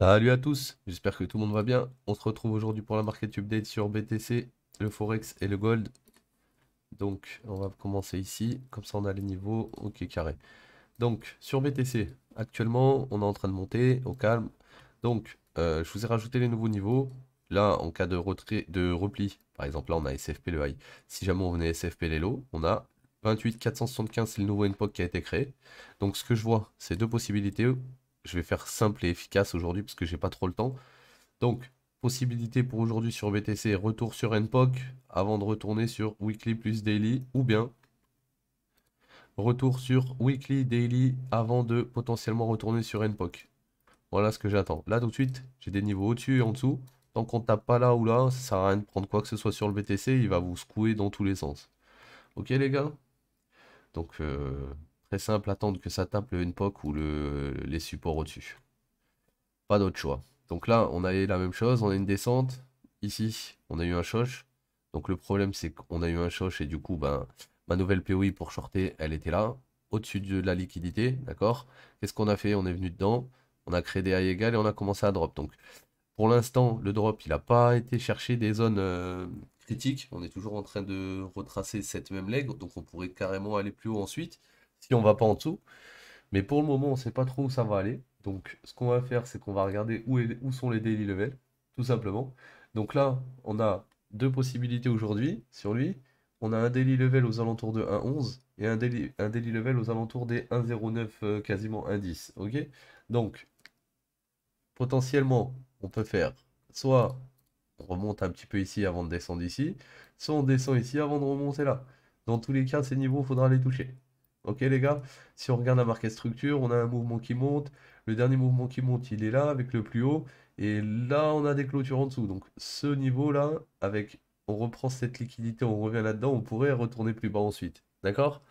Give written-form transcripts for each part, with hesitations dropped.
Salut à tous, j'espère que tout le monde va bien. On se retrouve aujourd'hui pour la market update sur BTC, le Forex et le Gold. Donc on va commencer ici, comme ça on a les niveaux, ok carré. Donc sur BTC, actuellement on est en train de monter au calme. Donc je vous ai rajouté les nouveaux niveaux. Là en cas de retrait, de repli, par exemple là on a SFP le high. Si jamais on venait SFP les lows, on a 28 475, c'est le nouveau endpoint qui a été créé. Donc ce que je vois, c'est deux possibilités. Je vais faire simple et efficace aujourd'hui parce que j'ai pas trop le temps. Donc, possibilité pour aujourd'hui sur BTC, retour sur NPOC avant de retourner sur Weekly plus Daily, ou bien retour sur Weekly, Daily avant de potentiellement retourner sur NPOC. Voilà ce que j'attends. Là, tout de suite, j'ai des niveaux au-dessus et en dessous. Tant qu'on tape pas là ou là, ça sert à rien de prendre quoi que ce soit sur le BTC, il va vous secouer dans tous les sens. Ok les gars? Donc, très simple, attendre que ça tape le NPOC ou les supports au-dessus. Pas d'autre choix. Donc là, on a la même chose, on a une descente. Ici, on a eu un shosh. Donc le problème, c'est qu'on a eu un shosh et du coup, ben, ma nouvelle POI pour shorter, elle était là, au-dessus de la liquidité, d'accord? Qu'est-ce qu'on a fait? On est venu dedans, on a créé des high égales et on a commencé à drop. Donc pour l'instant, le drop, il n'a pas été chercher des zones critiques. On est toujours en train de retracer cette même leg, donc on pourrait carrément aller plus haut ensuite, si on va pas en dessous. Mais pour le moment, on ne sait pas trop où ça va aller. Donc, ce qu'on va faire, c'est qu'on va regarder où sont les daily levels, tout simplement. Donc là, on a deux possibilités aujourd'hui sur lui. On a un daily level aux alentours de 1,11 et un daily level aux alentours des 1,09, quasiment 1,10. Ok? Donc, potentiellement, on peut faire soit on remonte un petit peu ici avant de descendre ici, soit on descend ici avant de remonter là. Dans tous les cas, ces niveaux, il faudra les toucher. Ok les gars? Si on regarde la market structure, on a un mouvement qui monte. Le dernier mouvement qui monte, il est là avec le plus haut. Et là, on a des clôtures en dessous. Donc ce niveau-là, avec on reprend cette liquidité, on revient là-dedans, on pourrait retourner plus bas ensuite. D'accord?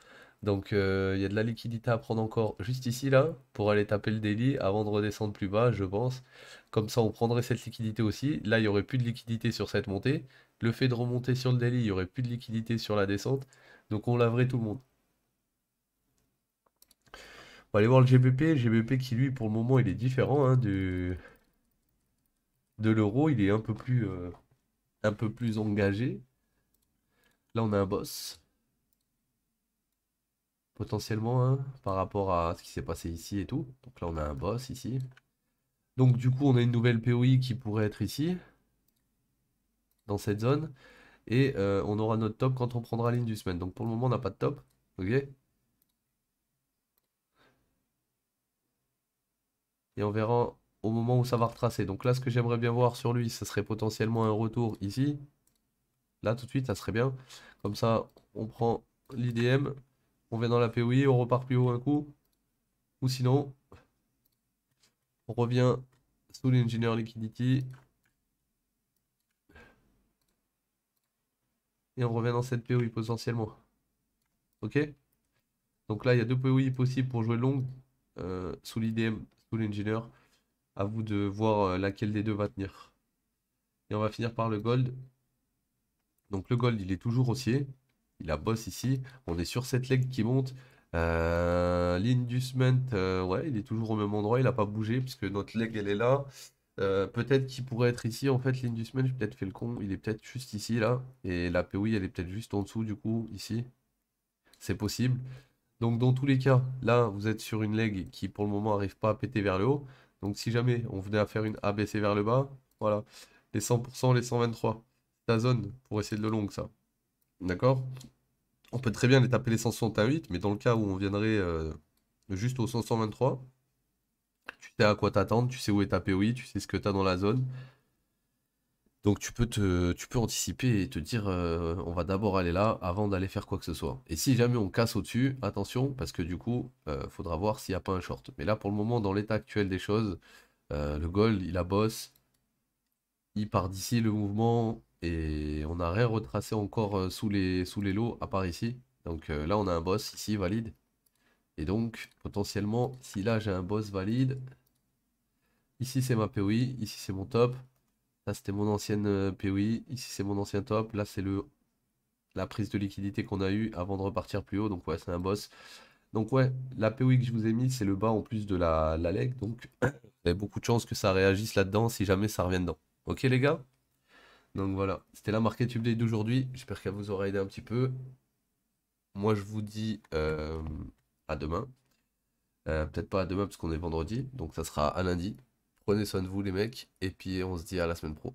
Donc il y a de la liquidité à prendre encore juste ici là pour aller taper le daily avant de redescendre plus bas, je pense. Comme ça, on prendrait cette liquidité aussi. Là, il n'y aurait plus de liquidité sur cette montée. Le fait de remonter sur le daily, il n'y aurait plus de liquidité sur la descente. Donc on laverait tout le monde. On va aller voir le GBP. GBP qui, lui, pour le moment, il est différent hein, de l'euro. Il est un peu plus engagé. Là, on a un boss, potentiellement, hein, par rapport à ce qui s'est passé ici et tout. Donc là, on a un boss ici. Donc du coup, on a une nouvelle POI qui pourrait être ici, dans cette zone. Et on aura notre top quand on prendra l'Indusman. Donc pour le moment, on n'a pas de top. Ok? Et on verra au moment où ça va retracer. Donc là, ce que j'aimerais bien voir sur lui, ce serait potentiellement un retour ici. Là, tout de suite, ça serait bien. Comme ça, on prend l'IDM, on vient dans la POI, on repart plus haut un coup. Ou sinon, on revient sous l'Engineer Liquidity et on revient dans cette POI potentiellement. Ok? Donc là, il y a deux POI possibles pour jouer long sous l'IDM, sous l'Engineer. À vous de voir laquelle des deux va tenir. Et on va finir par le gold. Donc le gold, il est toujours haussier. Il a boss ici. On est sur cette leg qui monte. L'Inducement, ouais, il est toujours au même endroit. Il n'a pas bougé puisque notre leg, elle est là. Peut-être qu'il pourrait être ici. En fait, l'Inducement, j'ai peut-être fait le con. Il est peut-être juste ici, là. Et la POI, elle est peut-être juste en dessous, du coup, ici. C'est possible. Donc dans tous les cas, là, vous êtes sur une leg qui, pour le moment, n'arrive pas à péter vers le haut. Donc si jamais on venait à faire une ABC vers le bas, voilà. Les 100%, les 123. C'est la zone pour essayer de le long, ça. D'accord? On peut très bien les taper les 168, mais dans le cas où on viendrait juste au 523, tu sais à quoi t'attendre, tu sais où est ta POI, tu sais ce que tu as dans la zone. Donc tu peux anticiper et te dire on va d'abord aller là avant d'aller faire quoi que ce soit. Et si jamais on casse au-dessus, attention, parce que du coup, faudra voir s'il n'y a pas un short. Mais là, pour le moment, dans l'état actuel des choses, le gold, il a boss, il part d'ici le mouvement et on n'a rien retracé encore sous les lots à part ici. Donc là on a un boss ici valide. Et donc potentiellement si là j'ai un boss valide, ici c'est ma POI, ici c'est mon top. Là c'était mon ancienne POI, ici c'est mon ancien top. Là c'est la prise de liquidité qu'on a eu avant de repartir plus haut. Donc ouais c'est un boss. Donc ouais la POI que je vous ai mis c'est le bas en plus de la leg. Donc Il y a beaucoup de chances que ça réagisse là-dedans si jamais ça revient dedans. Ok les gars? Donc voilà, c'était la Market Update d'aujourd'hui. J'espère qu'elle vous aura aidé un petit peu. Moi je vous dis à demain. Peut-être pas à demain parce qu'on est vendredi, donc ça sera à lundi. Prenez soin de vous les mecs, et puis on se dit à la semaine pro.